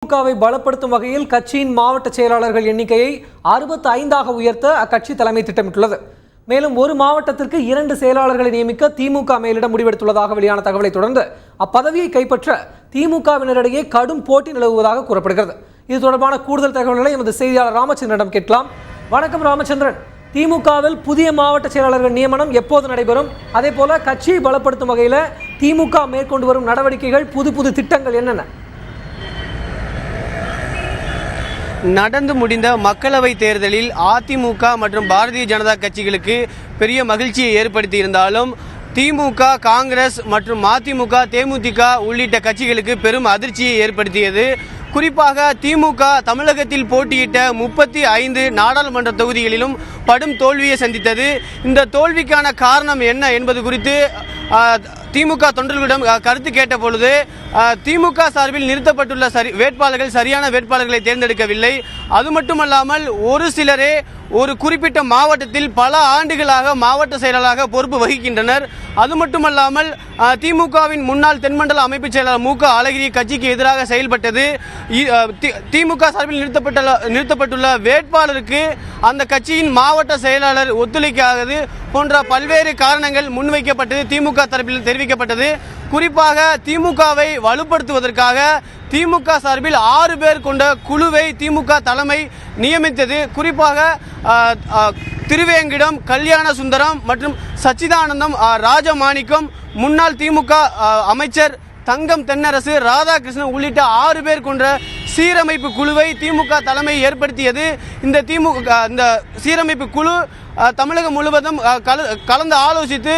திமுகவை பலப்படுத்தும் வகையில் கட்சியின் மாவட்ட செயலாளர்கள் எண்ணிக்கையை 65ஆக உயர்த்த அக்கட்சி தலைமை திட்டமிட்டுள்ளது. மேலும் ஒரு மாவட்டத்திற்கு 2 செயலாளர்களை நியமிக்க திமுக மேலிடம் முடிவெடுத்துள்ளதாக வெளியான தகவலை தொடர்ந்து அப்பதவியை கைப்பற்ற திமுகவினரிடையே கடும் போட்டி நிலவுவதாக கூறப்படுகிறது. இது தொடர்பான கூடுதல் தகவல்களை எமது செய்தியாளர் ராமச்சந்திரனிடம் கேட்கலாம். வணக்கம் ராமச்சந்திரன், திமுகவில் புதிய மாவட்ட செயலாளர்கள் நியமனம் எப்போது நடைபெறும்? அதே போல கட்சியை பலப்படுத்தும் வகையில் திமுக மேற்கொண்டு வரும் நடவடிக்கைகள், புது திட்டங்கள் என்னென்ன? நடந்து முடிந்த மக்களவை தேர்தலில் அதிமுக மற்றும் பாரதிய ஜனதா கட்சிகளுக்கு பெரிய மகிழ்ச்சியை ஏற்படுத்தி இருந்தாலும் திமுக, காங்கிரஸ் மற்றும் மதிமுக, தேமுதிக உள்ளிட்ட கட்சிகளுக்கு பெரும் அதிர்ச்சியை ஏற்படுத்தியது. குறிப்பாக திமுக தமிழகத்தில் போட்டியிட்ட 35 நாடாளுமன்ற தொகுதிகளிலும் படும் தோல்வியை சந்தித்தது. இந்த தோல்விக்கான காரணம் என்ன என்பது குறித்து திமுக தொண்டர்களிடம் கருத்து கேட்ட பொழுது திமுக சார்பில் நிறுத்தப்பட்டுள்ள வேட்பாளர்கள் சரியான வேட்பாளர்களை தேர்ந்தெடுக்கவில்லை. அது மட்டுமல்லாமல் ஒரு சிலரே ஒரு குறிப்பிட்ட மாவட்டத்தில் பல ஆண்டுகளாக மாவட்ட செயலாளராக பொறுப்பு வகிக்கின்றனர். அது மட்டுமல்லாமல் திமுகவின் முன்னாள் தென்மண்டல அமைப்பு செயலாளர் மு க அழகிரி கட்சிக்கு எதிராக செயல்பட்டது. திமுக சார்பில் நிறுத்தப்பட்டுள்ள வேட்பாளருக்கு அந்த கட்சியின் மாவட்ட செயலாளர் ஒத்துழைக்காதது போன்ற பல்வேறு காரணங்கள் முன்வைக்கப்பட்டது, திமுக தரப்பில் தெரிவிக்கப்பட்டது. குறிப்பாக திமுகவை வலுப்படுத்துவதற்காக திமுக சார்பில் 6 பேர் கொண்ட குழுவை திமுக தலைமை நியமித்தது. குறிப்பாக திருவேங்கிடம், கல்யாண சுந்தரம் மற்றும் சச்சிதானந்தம், ராஜமாணிக்கம், முன்னாள் திமுக அமைச்சர் தங்கம் தென்னரசு, ராதாகிருஷ்ணன் உள்ளிட்ட 6 பேர் கொண்ட சீரமைப்பு குழுவை திமுக தலைமை ஏற்படுத்தியது. இந்த சீரமைப்பு குழு தமிழகம் முழுவதும் கலந்து ஆலோசித்து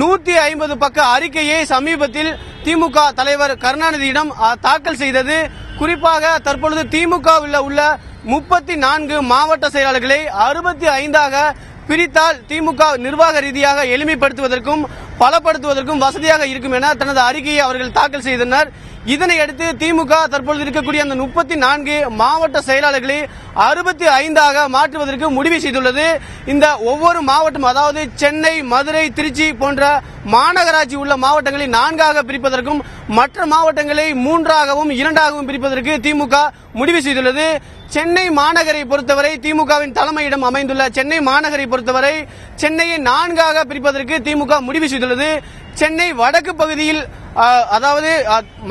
150 பக்க அறிக்கையை சமீபத்தில் திமுக தலைவர் கருணாநிதியிடம் தாக்கல் செய்தது. குறிப்பாக தற்பொழுது திமுகவில் உள்ள 34 மாவட்ட செயலாளர்களை 65ஆக பிரித்தால் திமுக நிர்வாக ரீதியாக எளிமைப்படுத்துவதற்கும் பலப்படுத்துவதற்கும் வசதியாக இருக்கும் என தனது அறிக்கையை அவர்கள் தாக்கல் செய்தனர். இதனையடுத்து திமுக தற்பொழுது இருக்கக்கூடிய அந்த 34 மாவட்ட செயலாளர்களை 65ஆக மாற்றுவதற்கு முடிவு செய்துள்ளது. இந்த ஒவ்வொரு மாவட்டம், அதாவது சென்னை, மதுரை, திருச்சி போன்ற மாநகராட்சி உள்ள மாவட்டங்களை 4ஆக பிரிப்பதற்கும் மற்ற மாவட்டங்களை 3ஆகவும் 2ஆகவும் பிரிப்பதற்கு திமுக முடிவு செய்துள்ளது. சென்னை மாநகரை பொறுத்தவரை திமுகவின் தலைமையிடம் அமைந்துள்ள சென்னை மாநகரை பொறுத்தவரை சென்னையை 4ஆக பிரிப்பதற்கு திமுக முடிவு செய்துள்ளது. சென்னை வடக்கு பகுதியில், அதாவது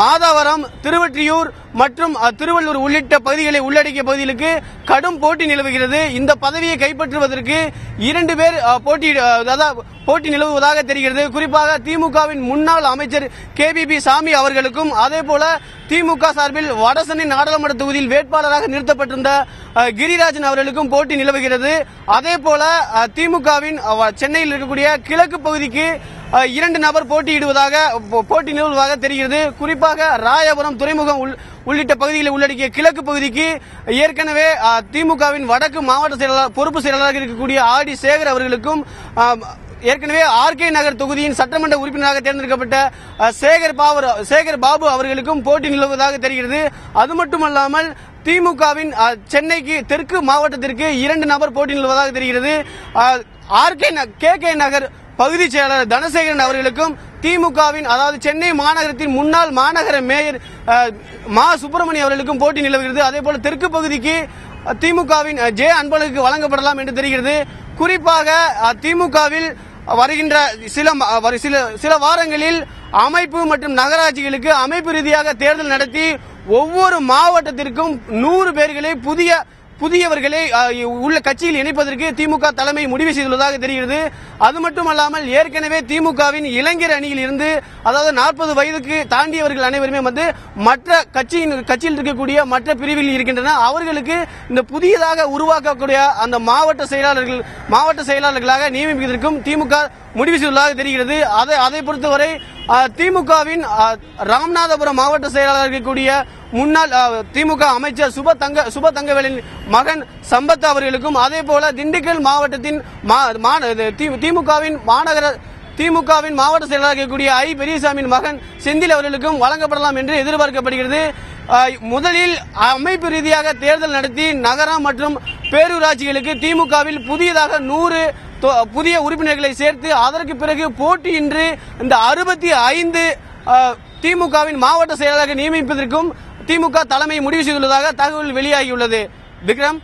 மாதாவரம், திருவொற்றியூர் மற்றும் திருவள்ளூர் உள்ளிட்ட பகுதிகளை உள்ளடக்கிய பகுதிகளுக்கு கடும் போட்டி நிலவுகிறது. இந்த பதவியை கைப்பற்றுவதற்கு 2 பேர் போட்டி நிலவுவதாக தெரிகிறது. குறிப்பாக திமுகவின் முன்னாள் அமைச்சர் KBB சாமி அவர்களுக்கும், அதே போல திமுக சார்பில் வடசென்னை நாடாளுமன்ற தொகுதியில் வேட்பாளராக நிறுத்தப்பட்டிருந்த கிரிராஜன் அவர்களுக்கும் போட்டி நிலவுகிறது. அதே போல திமுகவின் சென்னையில் இருக்கக்கூடிய கிழக்கு பகுதிக்கு 2 நபர் போட்டி நிலவுவதாக தெரிகிறது. குறிப்பாக ராயபுரம், துறைமுகம் உள்ளிட்ட பகுதிகளை உள்ளடக்கிய கிழக்கு பகுதிக்கு ஏற்கனவே திமுகவின் வடக்கு மாவட்ட செயலாளர் பொறுப்பு செயலாளராக இருக்கக்கூடிய ஆடி சேகர் அவர்களுக்கும், ஏற்கனவே RK நகர் தொகுதியின் சட்டமன்ற உறுப்பினராக தேர்ந்தெடுக்கப்பட்ட சேகர் பாபு அவர்களுக்கும் போட்டி நிலவுவதாக தெரிகிறது. அது மட்டுமல்லாமல் திமுகவின் சென்னைக்கு தெற்கு மாவட்டத்திற்கு 2 நபர் போட்டி நிலவுவதாக தெரிகிறது. KK நகர் பகுதி செயலாளர் தனசேகரன் அவர்களுக்கும் திமுகவின், அதாவது சென்னை மாநகரத்தின் முன்னாள் மாநகர மேயர் மா சுப்பிரமணியம் அவர்களுக்கும் போட்டி நிலவுகிறது. அதே போல தெற்கு பகுதிக்கு திமுகவின் J அன்பழகுக்கு வழங்கப்படலாம் என்று தெரிகிறது. குறிப்பாக திமுகவில் வருகின்ற சில வாரங்களில் அமைப்பு மற்றும் நகராட்சிகளுக்கு அமைப்பு ரீதியாக தேர்தல் நடத்தி ஒவ்வொரு மாவட்டத்திற்கும் 100 பேர்களை புதியவர்களை உள்ள கட்சியில் இணைப்பதற்கு திமுக தலைமை முடிவு செய்துள்ளதாக தெரிகிறது. அது மட்டுமல்லாமல் ஏற்கனவே திமுகவின் இளைஞர் அணியில் இருந்து, அதாவது 40 வயதுக்கு தாண்டியவர்கள் அனைவருமே மற்ற கட்சியில் இருக்கக்கூடிய மற்ற பிரிவில் இருக்கின்றன. அவர்களுக்கு இந்த புதியதாக உருவாக்கக்கூடிய அந்த மாவட்ட செயலாளர்களாக நியமிப்பதற்கும் திமுக முடிவு செய்துள்ளதாக தெரிகிறது. அதை பொறுத்தவரை திமுகவின் ராமநாதபுரம் மாவட்ட செயலாளர் இருக்கக்கூடிய முன்னாள் திமுக அமைச்சர் சுப தங்கவேலின் மகன் சம்பத் அவர்களுக்கும், அதே போல திண்டுக்கல் மாவட்டத்தின் திமுகவின் மாவட்ட செயலாளர் இருக்கக்கூடிய பெரியசாமியின் மகன் செந்தில் அவர்களுக்கும் வழங்கப்படலாம் என்று எதிர்பார்க்கப்படுகிறது. முதலில் அமைப்பு ரீதியாக தேர்தல் நடத்தி நகரம் மற்றும் பேரூராட்சிகளுக்கு திமுகவில் புதியதாக 100 புதிய உறுப்பினர்களை சேர்த்து அதற்கு பிறகு போட்டியின்றி இந்த 65 திமுகவின் மாவட்ட செயலாளராக நியமிப்பதற்கும் திமுக தலைமை முடிவு செய்துள்ளதாக தகவல் வெளியாகியுள்ளது. விக்ரம்.